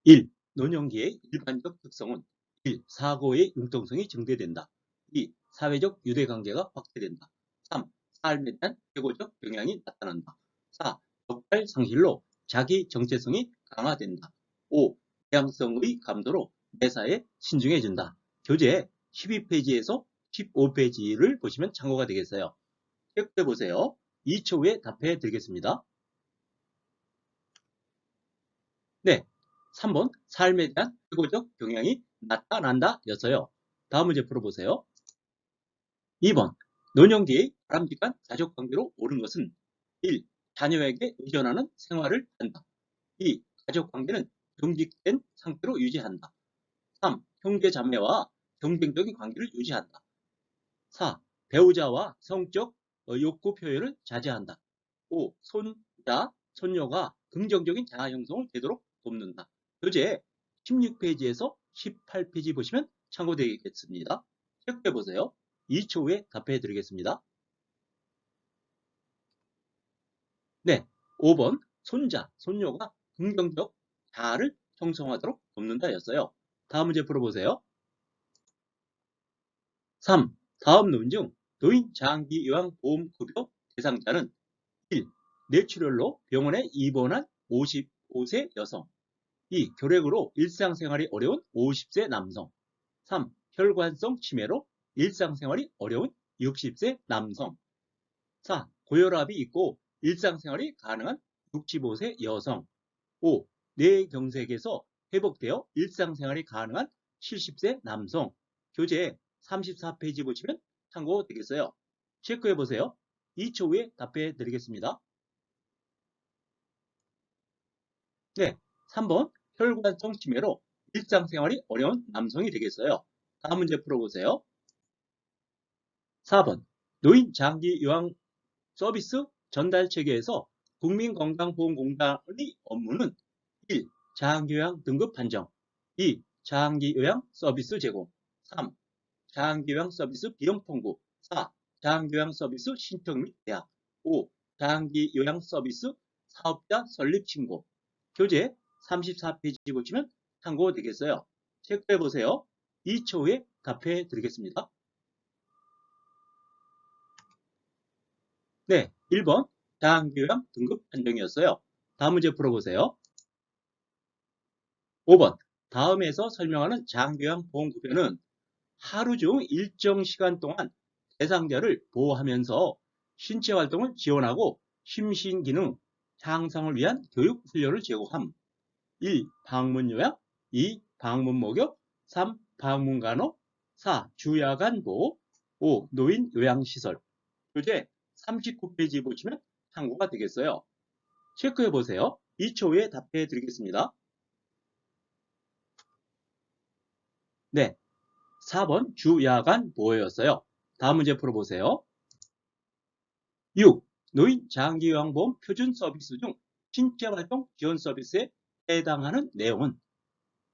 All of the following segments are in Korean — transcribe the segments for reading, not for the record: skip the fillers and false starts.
1. 노년기의 일반적 특성은 1. 사고의 융통성이 증대된다. 2. 사회적 유대관계가 확대된다. 3. 삶에 대한 쾌거적 경향이 나타난다. 4. 적발 상실로 자기 정체성이 강화된다. 5. 다양성의 감도로 매사에 신중해진다. 교재 12페이지에서 15페이지를 보시면 참고가 되겠어요. 체크해 보세요. 2초 후에 답해 드리겠습니다. 네, 3번 삶에 대한 쾌거적 경향이 나타난다 였어요. 다음 문제 풀어보세요. 2번 노년기의 바람직한 가족관계로 옳은 것은 1. 자녀에게 의존하는 생활을 한다. 2. 가족관계는 경직된 상태로 유지한다. 3. 형제자매와 경쟁적인 관계를 유지한다. 4. 배우자와 성적 욕구 표현을 자제한다. 5. 손자, 손녀가 긍정적인 자아 형성을 되도록 돕는다. 교재 16페이지에서 18페이지 보시면 참고되겠습니다. 체크해 보세요. 2초 후에 답해 드리겠습니다. 네, 5번 손자, 손녀가 긍정적 자아를 형성하도록 돕는다 였어요. 다음 문제 풀어보세요. 3. 다음 논 중 노인 장기요양보험급여 대상자는 1. 뇌출혈로 병원에 입원한 55세 여성. 2. 결핵으로 일상생활이 어려운 50세 남성. 3. 혈관성 치매로 일상생활이 어려운 60세 남성. 4. 고혈압이 있고 일상생활이 가능한 65세 여성. 5. 뇌경색에서 회복되어 일상생활이 가능한 70세 남성. 교재 34페이지 보시면 참고되겠어요. 체크해 보세요. 2초 후에 답해 드리겠습니다. 네, 3번 혈관성 치매로 일상생활이 어려운 남성이 되겠어요. 다음 문제 풀어보세요. 4번 노인 장기 요양 서비스 전달 체계에서 국민건강보험공단의 업무는 1. 장기요양 등급 판정. 2. 장기요양 서비스 제공. 3. 장기요양 서비스 비용 통보. 4. 장기요양 서비스 신청 및 예약. 5. 장기요양 서비스 사업자 설립 신고. 교재 34페이지 보시면 참고되겠어요. 체크해 보세요. 2초 후에 답해 드리겠습니다. 네, 1번 장기요양 등급 판정이었어요. 다음 문제 풀어보세요. 5번 다음에서 설명하는 장기요양 보험급여는 하루 중 일정 시간 동안 대상자를 보호하면서 신체 활동을 지원하고 심신기능 향상을 위한 교육 훈련을 제공함. 1. 방문 요약, 2. 방문 목욕, 3. 방문 간호, 4. 주야간 보호, 5. 노인 요양시설. 교재 39페이지 보시면 참고가 되겠어요. 체크해 보세요. 2초 후에 답해 드리겠습니다. 네, 4번 주야간 보호였어요. 다음 문제 풀어보세요. 6. 노인 장기요양보험 표준 서비스 중 신체활동 지원 서비스에 해당하는 내용은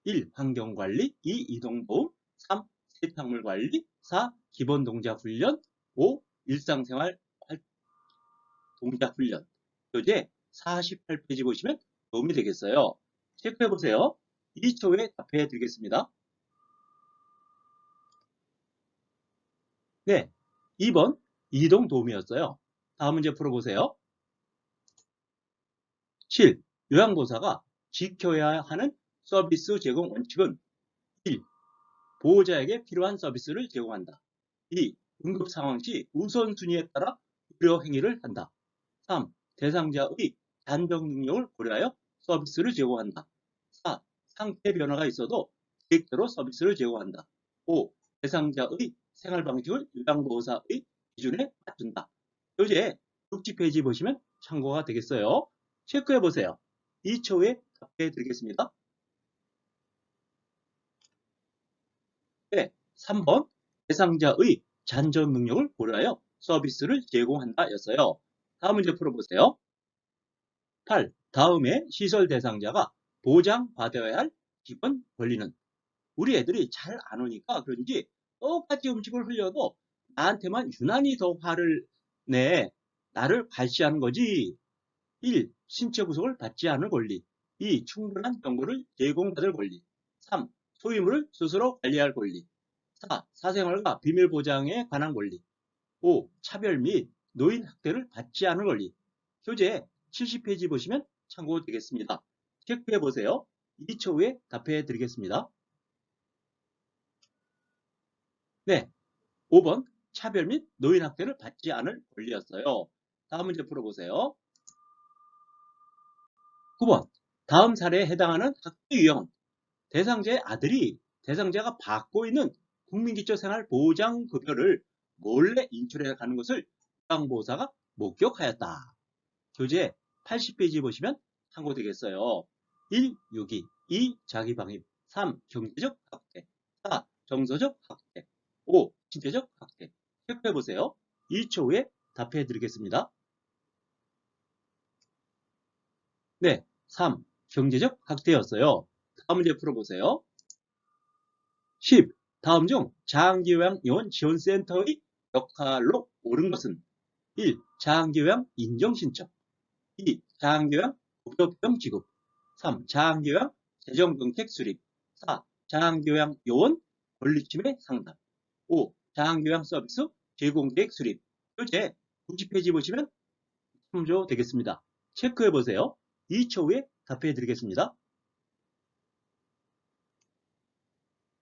1. 환경관리, 2. 이동보험, 3. 세탁물관리, 4. 기본동작훈련, 5. 일상생활 동작훈련. 교재 48페이지 보시면 도움이 되겠어요. 체크해보세요. 2초 후에 답해 드리겠습니다. 네, 2번 이동도움이었어요. 다음 문제 풀어보세요. 7. 요양보호사가 지켜야 하는 서비스 제공 원칙은 1. 보호자에게 필요한 서비스를 제공한다. 2. 응급 상황 시 우선순위에 따라 의료 행위를 한다. 3. 대상자의 단정 능력을 고려하여 서비스를 제공한다. 4. 상태 변화가 있어도 계획대로 서비스를 제공한다. 5. 대상자의 생활 방식을 요양보호사의 기준에 맞춘다. 교재 60페이지 보시면 참고가 되겠어요. 체크해 보세요. 2초 후에 답해 드리겠습니다. 네, 3번 대상자의 잔존 능력을 고려하여 서비스를 제공한다 였어요. 다음 문제 풀어보세요. 8. 다음에 시설 대상자가 보장받아야 할 기본 권리는 우리 애들이 잘 안 오니까 그런지 똑같이 음식을 흘려도 나한테만 유난히 더 화를 내 나를 발시하는 거지. 1. 신체 구속을 받지 않을 권리. 2. 충분한 정보를 제공받을 권리. 3. 소유물을 스스로 관리할 권리. 4. 사생활과 비밀 보장에 관한 권리. 5. 차별 및 노인 학대를 받지 않을 권리. 교재 70페이지 보시면 참고되겠습니다. 체크해 보세요. 2초 후에 답해 드리겠습니다. 네, 5번 차별 및 노인 학대를 받지 않을 권리였어요. 다음 문제 풀어보세요. 9번 다음 사례에 해당하는 학대 유형은 대상자의 아들이 대상자가 받고 있는 국민기초생활보장급여를 몰래 인출해 가는 것을 요양보호사가 목격하였다. 교재 80페이지 보시면 참고되겠어요. 1. 유기 2. 자기방임 3. 경제적 학대 4. 정서적 학대 5. 신체적 학대. 체크해보세요. 2초 후에 답해 드리겠습니다. 네, 3. 경제적 학대였어요. 다음 문제 풀어보세요. 10. 다음 중 장기요양요원 지원센터의 역할로 옳은 것은 1. 장기요양 인정신청 2. 장기요양 급여병 지급 3. 장기요양 재정정책 수립 4. 장기요양 요원 권리침해 상담 5. 장기요양 서비스 제공계획 수립. 교재 90페이지 보시면 참조되겠습니다. 체크해보세요. 2초 후에 답해 드리겠습니다.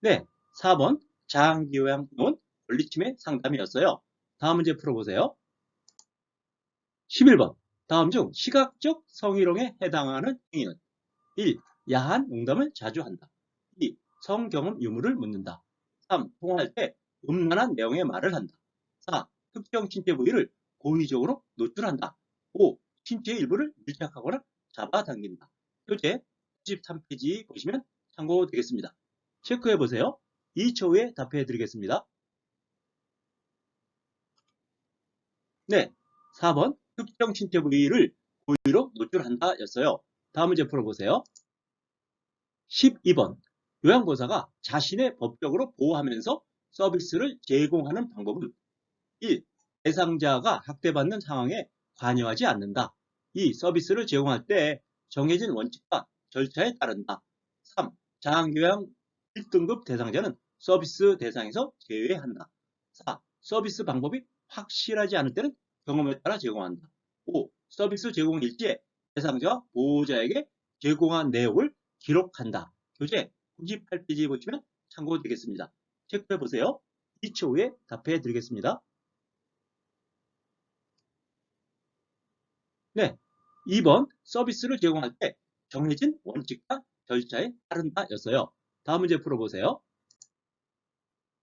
네, 4번 장기요양 요원 권리침해 상담이었어요. 다음 문제 풀어보세요. 11번 다음 중 시각적 성희롱에 해당하는 행위는 1. 야한 농담을 자주 한다. 2. 성경험 유무를 묻는다. 3. 통화할 때 음란한 내용의 말을 한다. 4. 특정 신체 부위를 고의적으로 노출한다. 5. 신체의 일부를 밀착하거나 잡아당긴다. 교재 93페이지 보시면 참고되겠습니다. 체크해 보세요. 2초 후에 답해 드리겠습니다. 네, 4번 특정 신체 부위를 고의로 노출한다 였어요. 다음 문제 풀어보세요. 12번 요양보호사가 자신의 법적으로 보호하면서 서비스를 제공하는 방법은 1. 대상자가 학대받는 상황에 관여하지 않는다. 2. 서비스를 제공할 때 정해진 원칙과 절차에 따른다. 3. 장기요양 1등급 대상자는 서비스 대상에서 제외한다. 4. 서비스 방법이 확실하지 않을 때는 경험에 따라 제공한다. 5. 서비스 제공 일지에 대상자와 보호자에게 제공한 내용을 기록한다. 교재 98페이지 보시면 참고되겠습니다. 체크해 보세요. 2초 후에 답해 드리겠습니다. 네, 2번 서비스를 제공할 때 정해진 원칙과 절차에 따른다 였어요. 다음 문제 풀어보세요.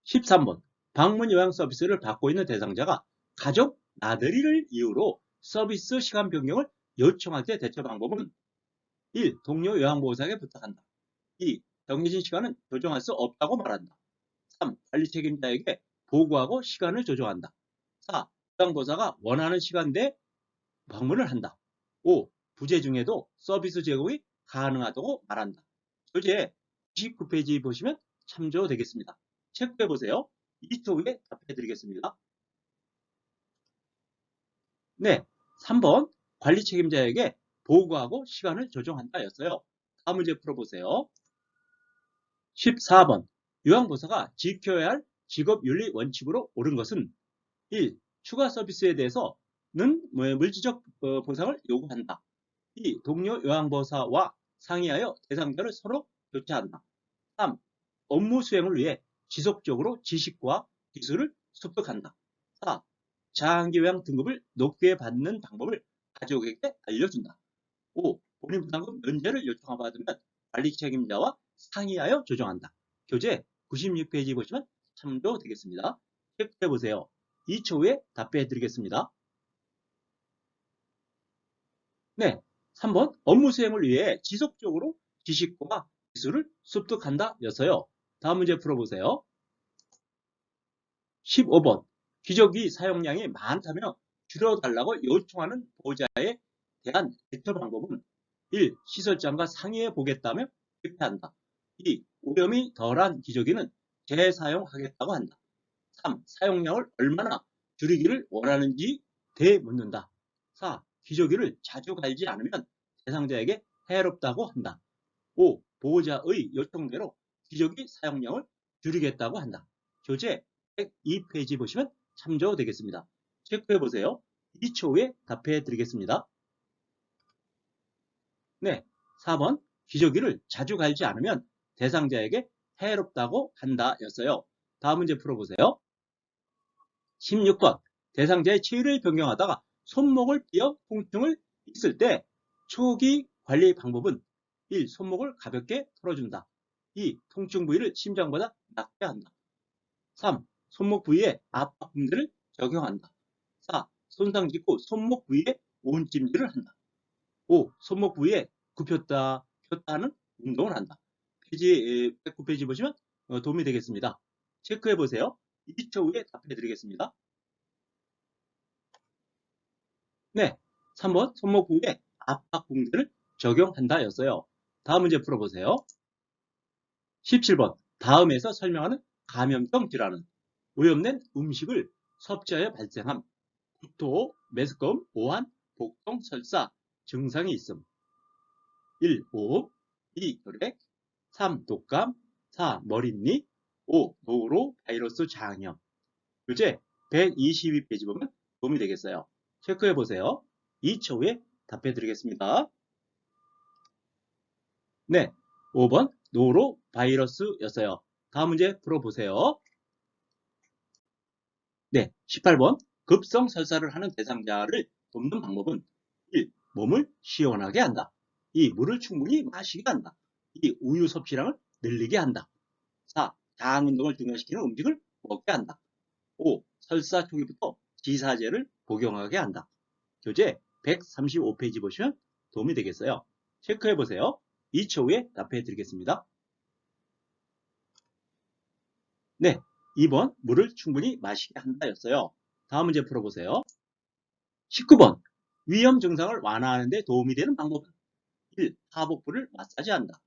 13번 방문 요양 서비스를 받고 있는 대상자가 가족 나들이를 이유로 서비스 시간 변경을 요청할 때 대처 방법은 1. 동료 요양보호사에게 부탁한다. 2. 정해진 시간은 조정할 수 없다고 말한다. 3. 관리 책임자에게 보고하고 시간을 조정한다. 4. 요양보호사가 원하는 시간대에 방문을 한다. 5. 부재 중에도 서비스 제공이 가능하다고 말한다. 교재 99페이지 보시면 참조되겠습니다. 체크해 보세요. 2초 후에 답해 드리겠습니다. 네, 3번 관리 책임자에게 보고하고 시간을 조정한다 였어요. 다음 문제 풀어보세요. 14번 요양보호사가 지켜야 할 직업윤리 원칙으로 옳은 것은 1. 추가 서비스에 대해서는 물질적 보상을 요구한다. 2. 동료 요양보호사와 상의하여 대상자를 서로 교체한다. 3. 업무 수행을 위해 지속적으로 지식과 기술을 습득한다. 4. 장기요양 등급을 높게 받는 방법을 가족에게 알려준다. 5. 본인 부담금 면제를 요청받으면 관리 책임자와 상의하여 조정한다. 교재 96페이지 보시면 참조되겠습니다. 체크해 보세요. 2초 후에 답해 드리겠습니다. 네, 3번 업무 수행을 위해 지속적으로 지식과 기술을 습득한다 였어요. 다음 문제 풀어보세요. 15번 기저귀 사용량이 많다며 줄여달라고 요청하는 보호자에 대한 대처 방법은 1. 시설장과 상의해 보겠다며 실패한다. 2. 오염이 덜한 기저귀는 재사용하겠다고 한다. 3. 사용량을 얼마나 줄이기를 원하는지 되묻는다. 4. 기저귀를 자주 갈지 않으면 대상자에게 해롭다고 한다. 5. 보호자의 요청대로 기저귀 사용량을 줄이겠다고 한다. 교재 102페이지 보시면 참조되겠습니다. 체크해 보세요. 2초 후에 답해 드리겠습니다. 네, 4번 기저귀를 자주 갈지 않으면 대상자에게 해롭다고 한다 였어요. 다음 문제 풀어보세요. 16번 대상자의 체위를 변경하다가 손목을 삐어 통증을 있을 때 초기 관리 방법은 1. 손목을 가볍게 털어준다. 2. 통증 부위를 심장보다 낮게 한다. 3. 손목 부위에 압박 붕대를 적용한다. 4. 손상 직후 손목 부위에 온찜질을 한다. 5. 손목 부위에 굽혔다 폈다 하는 운동을 한다. 페이지 109페이지 보시면 도움이 되겠습니다. 체크해 보세요. 2초 후에 답해 드리겠습니다. 네, 3번 손목 부위에 압박 붕대를 적용한다 였어요. 다음 문제 풀어보세요. 17번 다음에서 설명하는 감염성 질환은 오염된 음식을 섭취하여 발생함, 구토, 메스꺼움, 오한, 복통, 설사 증상이 있음. 1. 오음 2. 혈액 3. 독감 4. 머릿니 5. 노로 바이러스 장염. 교재 122페이지 보면 도움이 되겠어요. 체크해 보세요. 2초 후에 답해 드리겠습니다. 네, 5번 노로 바이러스였어요. 다음 문제 풀어보세요. 네, 18번 급성 설사를 하는 대상자를 돕는 방법은 1. 몸을 시원하게 한다. 2. 물을 충분히 마시게 한다. 2. 우유 섭취량을 늘리게 한다. 4. 장 운동을 중단시키는 음식을 먹게 한다. 5. 설사 초기부터 지사제를 복용하게 한다. 교재 135페이지 보시면 도움이 되겠어요. 체크해 보세요. 2초 후에 답해 드리겠습니다. 네, 2번 물을 충분히 마시게 한다 였어요. 다음 문제 풀어보세요. 19번 위험 증상을 완화하는 데 도움이 되는 방법은 1. 하복부를 마사지한다.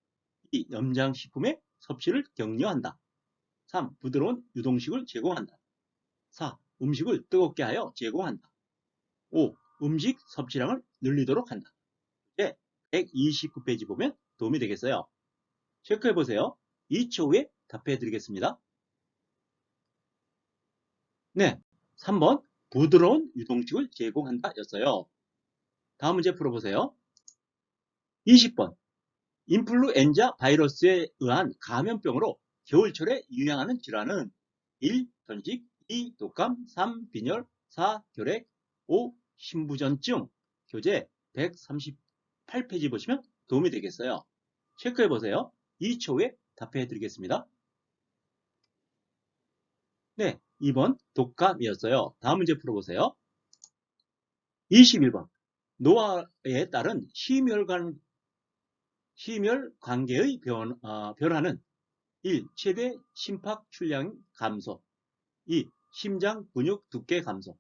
2. 염장식품의 섭취를 격려한다. 3. 부드러운 유동식을 제공한다. 4. 음식을 뜨겁게 하여 제공한다. 5. 음식 섭취량을 늘리도록 한다. 네, 129페이지 보면 도움이 되겠어요. 체크해 보세요. 2초 후에 답해 드리겠습니다. 네, 3번 부드러운 유동식을 제공한다 였어요. 다음 문제 풀어보세요. 20번 인플루엔자 바이러스에 의한 감염병으로 겨울철에 유행하는 질환은 1. 전직 2. 독감 3. 빈혈 4. 결핵 5. 신부전증. 교재 138페이지 보시면 도움이 되겠어요. 체크해 보세요. 2초 후에 답해 드리겠습니다. 네, 2번 독감이었어요. 다음 문제 풀어보세요. 21번 노화에 따른 심혈관계의 변화는 1. 최대 심박 출량 감소 2. 심장 근육 두께 감소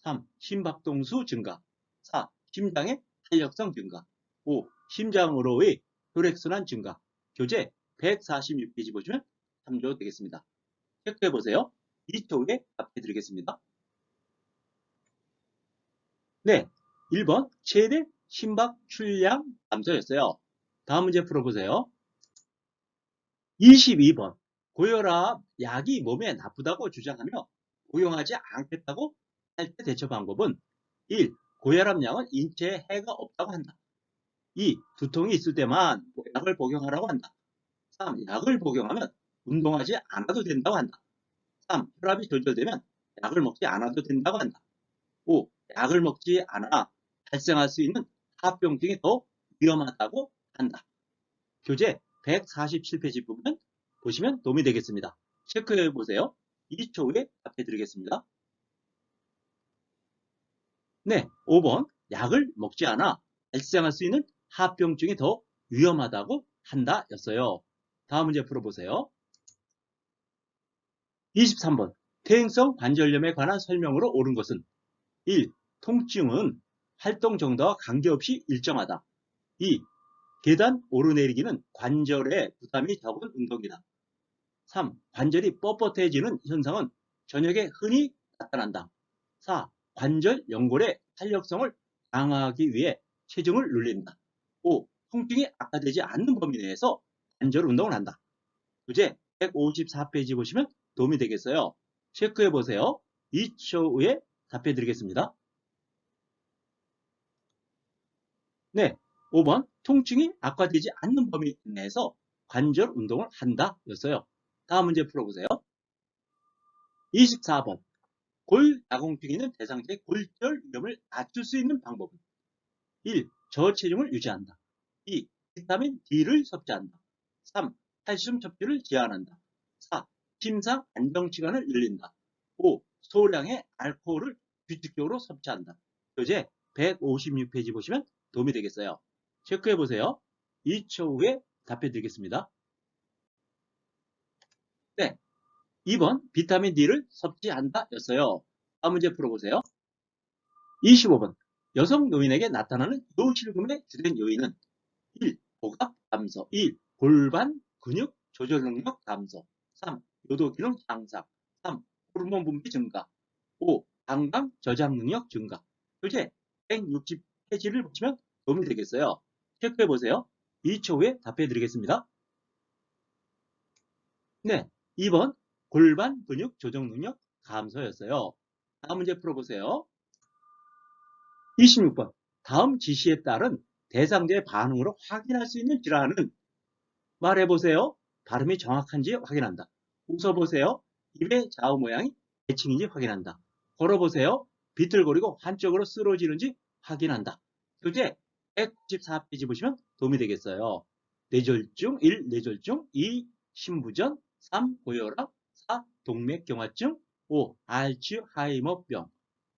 3. 심박동수 증가 4. 심장의 탄력성 증가 5. 심장으로의 혈액순환 증가. 교재 146페이지 보시면 참조되겠습니다. 체크해 보세요. 2초 후에 답해 드리겠습니다. 네, 1번 최대 심박 출량 감소였어요. 다음 문제 풀어보세요. 22번 고혈압 약이 몸에 나쁘다고 주장하며 복용하지 않겠다고 할 때 대처 방법은 1. 고혈압 약은 인체에 해가 없다고 한다. 2. 두통이 있을 때만 약을 복용하라고 한다. 3. 약을 복용하면 운동하지 않아도 된다고 한다. 3. 혈압이 조절되면 약을 먹지 않아도 된다고 한다. 5. 약을 먹지 않아 발생할 수 있는 합병증이 더 위험하다고 한다. 교재 147페이지 부분 보시면 도움이 되겠습니다. 체크해 보세요. 2초 후에 답해 드리겠습니다. 네, 5번 약을 먹지 않아 발생할 수 있는 합병증이 더 위험하다고 한다 였어요. 다음 문제 풀어보세요. 23번 퇴행성 관절염에 관한 설명으로 옳은 것은 1. 통증은 활동 정도와 관계없이 일정하다. 2. 계단 오르내리기는 관절에 부담이 적은 운동이다. 3. 관절이 뻣뻣해지는 현상은 저녁에 흔히 나타난다. 4. 관절 연골의 탄력성을 강화하기 위해 체중을 늘린다. 5. 통증이 악화되지 않는 범위 내에서 관절 운동을 한다. 교재 154페이지 보시면 도움이 되겠어요. 체크해 보세요. 2초 후에 답해 드리겠습니다. 네, 5번 통증이 악화되지 않는 범위 내에서 관절 운동을 한다 였어요. 다음 문제 풀어보세요. 24번 골다공증이 있는 대상자의 골절 위험을 낮출 수 있는 방법은 1. 저체중을 유지한다. 2. 비타민 D를 섭취한다. 3. 칼슘 섭취를 제한한다. 4. 심장 안정시간을 늘린다. 5. 소량의 알코올을 규칙적으로 섭취한다. 교재 156페이지 보시면 도움이 되겠어요. 체크해 보세요. 2초 후에 답해 드리겠습니다. 네, 2번 비타민 D를 섭취한다 였어요. 다음 문제 풀어보세요. 25번 여성 노인에게 나타나는 요실금의 주된 요인은 1. 복압 감소 2. 골반 근육 조절 능력 감소 3. 요도 기능 향상 3. 호르몬 분비 증가 5. 방광 저장 능력 증가 교재 160페이지를 보시면 도움이 되겠어요. 체크해 보세요. 2초 후에 답해 드리겠습니다. 네, 2번 골반 근육 조정 능력 감소였어요. 다음 문제 풀어보세요. 26번 다음 지시에 따른 대상자의 반응으로 확인할 수 있는 질환은 말해보세요. 발음이 정확한지 확인한다. 웃어보세요. 입의 좌우 모양이 대칭인지 확인한다. 걸어보세요. 비틀거리고 한쪽으로 쓰러지는지 확인한다. 교재 194페이지 보시면 도움이 되겠어요. 뇌졸중 1. 뇌졸중 2. 신부전 3. 고혈압 4. 동맥경화증 5. 알츠하이머병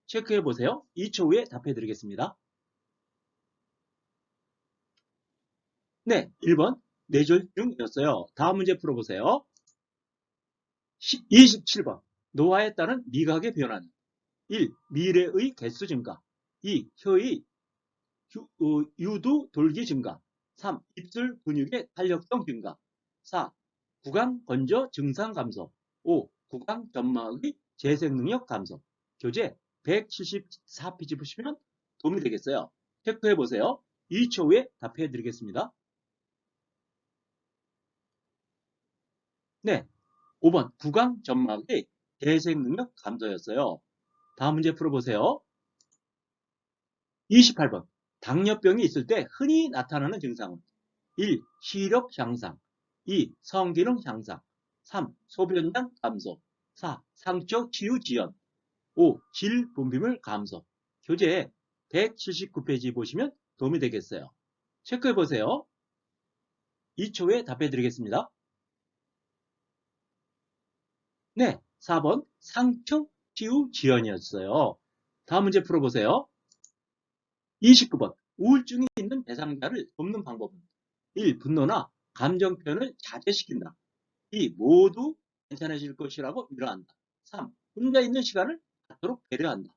체크해보세요. 2초 후에 답해드리겠습니다. 네, 1번 뇌졸중이었어요. 다음 문제 풀어보세요. 27번 노화에 따른 미각의 변화는 1. 미래의 개수 증가 2. 혀의 유두 돌기 증가 3. 입술 근육의 탄력성 증가 4. 구강 건조 증상 감소 5. 구강 점막의 재생 능력 감소 교재 174페이지 보시면 도움이 되겠어요. 체크해 보세요. 2초 후에 답해 드리겠습니다. 네, 5번 구강 점막의 재생 능력 감소였어요. 다음 문제 풀어보세요. 28번 당뇨병이 있을 때 흔히 나타나는 증상은 1. 시력 향상 2. 성기능 향상 3. 소변량 감소 4. 상처 치유 지연 5. 질 분비물 감소 교재 179페이지 보시면 도움이 되겠어요. 체크해 보세요. 2초 후에 답해 드리겠습니다. 네, 4번 상처 치유 지연이었어요. 다음 문제 풀어보세요. 29번 우울증이 있는 대상자를 돕는 방법은 1. 분노나 감정 표현을 자제시킨다. 2. 모두 괜찮아질 것이라고 위로한다. 3. 혼자 있는 시간을 갖도록 배려한다.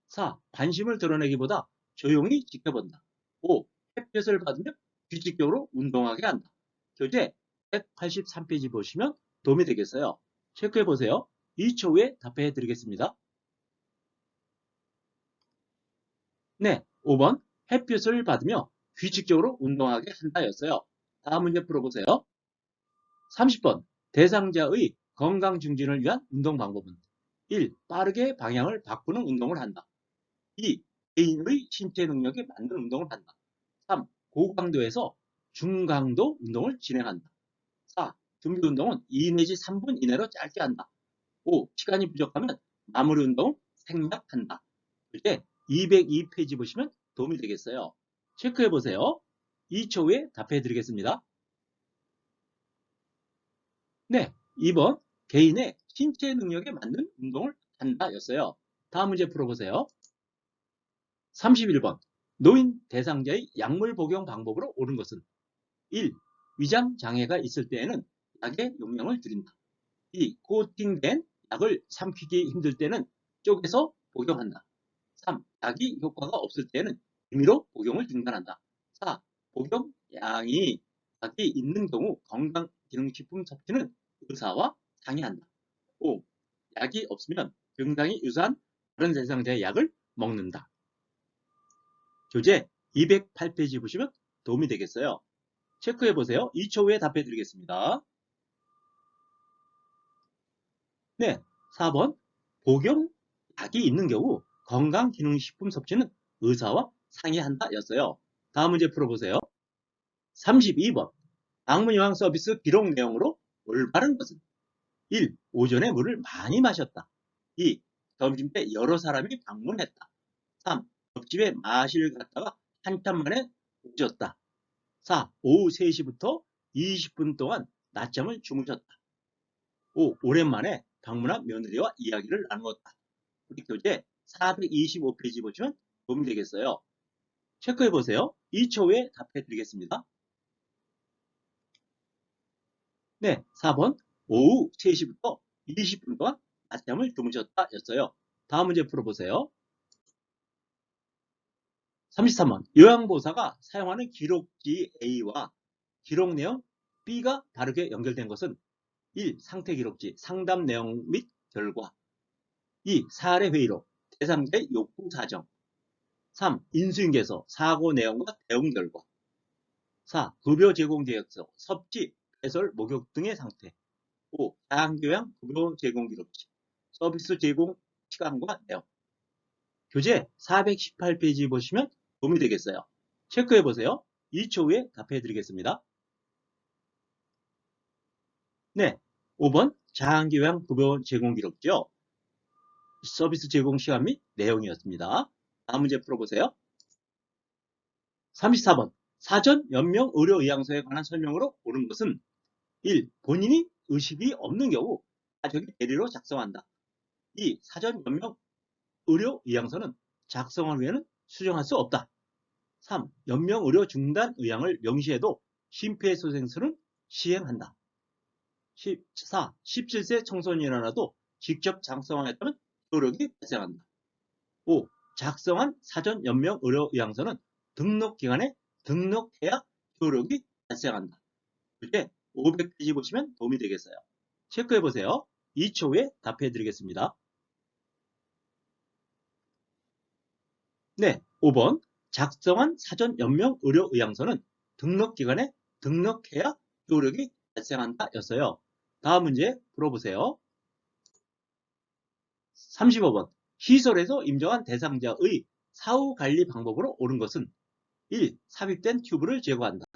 4. 관심을 드러내기보다 조용히 지켜본다. 5. 햇볕을 받으며 규칙적으로 운동하게 한다. 교재 183페이지 보시면 도움이 되겠어요. 체크해 보세요. 2초 후에 답해 드리겠습니다. 네, 5번 햇볕을 받으며 규칙적으로 운동하게 한다였어요. 다음 문제 풀어보세요. 30번 대상자의 건강 증진을 위한 운동 방법은 1. 빠르게 방향을 바꾸는 운동을 한다. 2. 개인의 신체 능력에 맞는 운동을 한다. 3. 고강도에서 중강도 운동을 진행한다. 4. 준비 운동은 2 내지 3분 이내로 짧게 한다. 5. 시간이 부족하면 마무리 운동 생략한다. 이때 202페이지 보시면 도움이 되겠어요. 체크해 보세요. 2초 후에 답해 드리겠습니다. 네, 2번 개인의 신체 능력에 맞는 운동을 한다 였어요. 다음 문제 풀어보세요. 31번 노인 대상자의 약물 복용 방법으로 옳은 것은 1. 위장 장애가 있을 때에는 약의 용량을 줄인다. 2. 코팅된 약을 삼키기 힘들 때는 쪼개서 복용한다. 3. 약이 효과가 없을 때는 임의로 복용을 중단한다. 4. 복용량이 약이 있는 경우 건강기능식품 섭취는 의사와 상의한다. 5. 약이 없으면 증상이 유사한 다른 대상자의 약을 먹는다. 교재 208페이지 보시면 도움이 되겠어요. 체크해 보세요. 2초 후에 답해 드리겠습니다. 네, 4번. 복용약이 있는 경우 건강기능식품 섭취는 의사와 상의한다 였어요. 다음 문제 풀어보세요. 32번. 방문 요항 서비스 기록 내용으로 올바른 것은 1. 오전에 물을 많이 마셨다. 2. 점심때 여러 사람이 방문했다. 3. 옆집에 마실 갔다가 한참 만에 오셨다. 4. 오후 3시부터 20분 동안 낮잠을 주무셨다. 5. 오랜만에 방문한 며느리와 이야기를 나누었다. 우리 교재 425페이지 보시면 도움이 되겠어요. 체크해 보세요. 2초 후에 답해 드리겠습니다. 네, 4번. 오후 3시부터 20분 동안 낮잠을 주무셨다 였어요. 다음 문제 풀어보세요. 33번. 요양보호사가 사용하는 기록지 A와 기록 내용 B가 다르게 연결된 것은 1. 상태 기록지, 상담 내용 및 결과. 2. 사례 회의록, 제3자의 욕구 사정. 3. 인수인계서, 사고 내용과 대응 결과. 4. 급여 제공 계획서, 섭취, 배설, 목욕 등의 상태. 5. 자양교양 급여 제공 기록지, 서비스 제공 시간과 내용. 교재 418페이지 보시면 도움이 되겠어요. 체크해 보세요. 2초 후에 답해 드리겠습니다. 네, 5번 자양교양 급여 제공 기록지요. 서비스 제공 시간 및 내용이었습니다. 다음 문제 풀어보세요. 34번. 사전 연명 의료의향서에 관한 설명으로 옳은 것은 1. 본인이 의식이 없는 경우 가족이 대리로 작성한다. 2. 사전 연명 의료의향서는 작성한 후에는 수정할 수 없다. 3. 연명 의료 중단 의향을 명시해도 심폐소생술은 시행한다. 4. 17세 청소년이라도 직접 작성하였다면 효력이 발생한다. 5. 작성한 사전 연명 의료의향서는 등록기관에 등록해야 효력이 발생한다. 이렇게 500페이지 보시면 도움이 되겠어요. 체크해 보세요. 2초 후에 답해 드리겠습니다. 네, 5번. 작성한 사전 연명 의료의향서는 등록기관에 등록해야 효력이 발생한다 였어요. 다음 문제 풀어보세요. 35번. 시설에서 인정한 대상자의 사후 관리 방법으로 옳은 것은 1. 삽입된 튜브를 제거한다.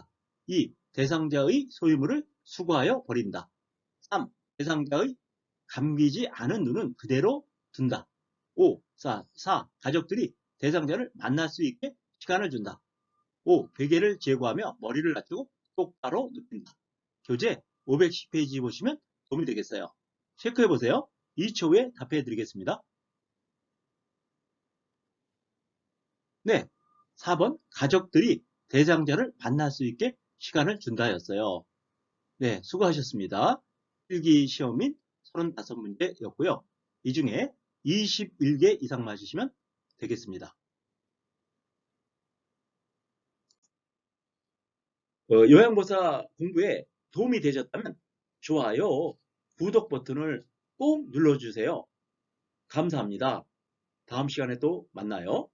2. 대상자의 소유물을 수거하여 버린다. 3. 대상자의 감기지 않은 눈은 그대로 둔다. 5. 4. 가족들이 대상자를 만날 수 있게 시간을 준다. 5. 베개를 제거하며 머리를 낮추고 똑바로 눕힌다. 교재 510페이지 보시면 도움이 되겠어요. 체크해 보세요. 2초 후에 답해 드리겠습니다. 네, 4번 가족들이 대상자를 만날 수 있게 시간을 준다 였어요. 네, 수고하셨습니다. 필기 시험인 35문제였고요. 이 중에 21개 이상 맞으시면 되겠습니다. 요양보사 공부에 도움이 되셨다면 좋아요, 구독 버튼을 꼭 눌러주세요. 감사합니다. 다음 시간에 또 만나요.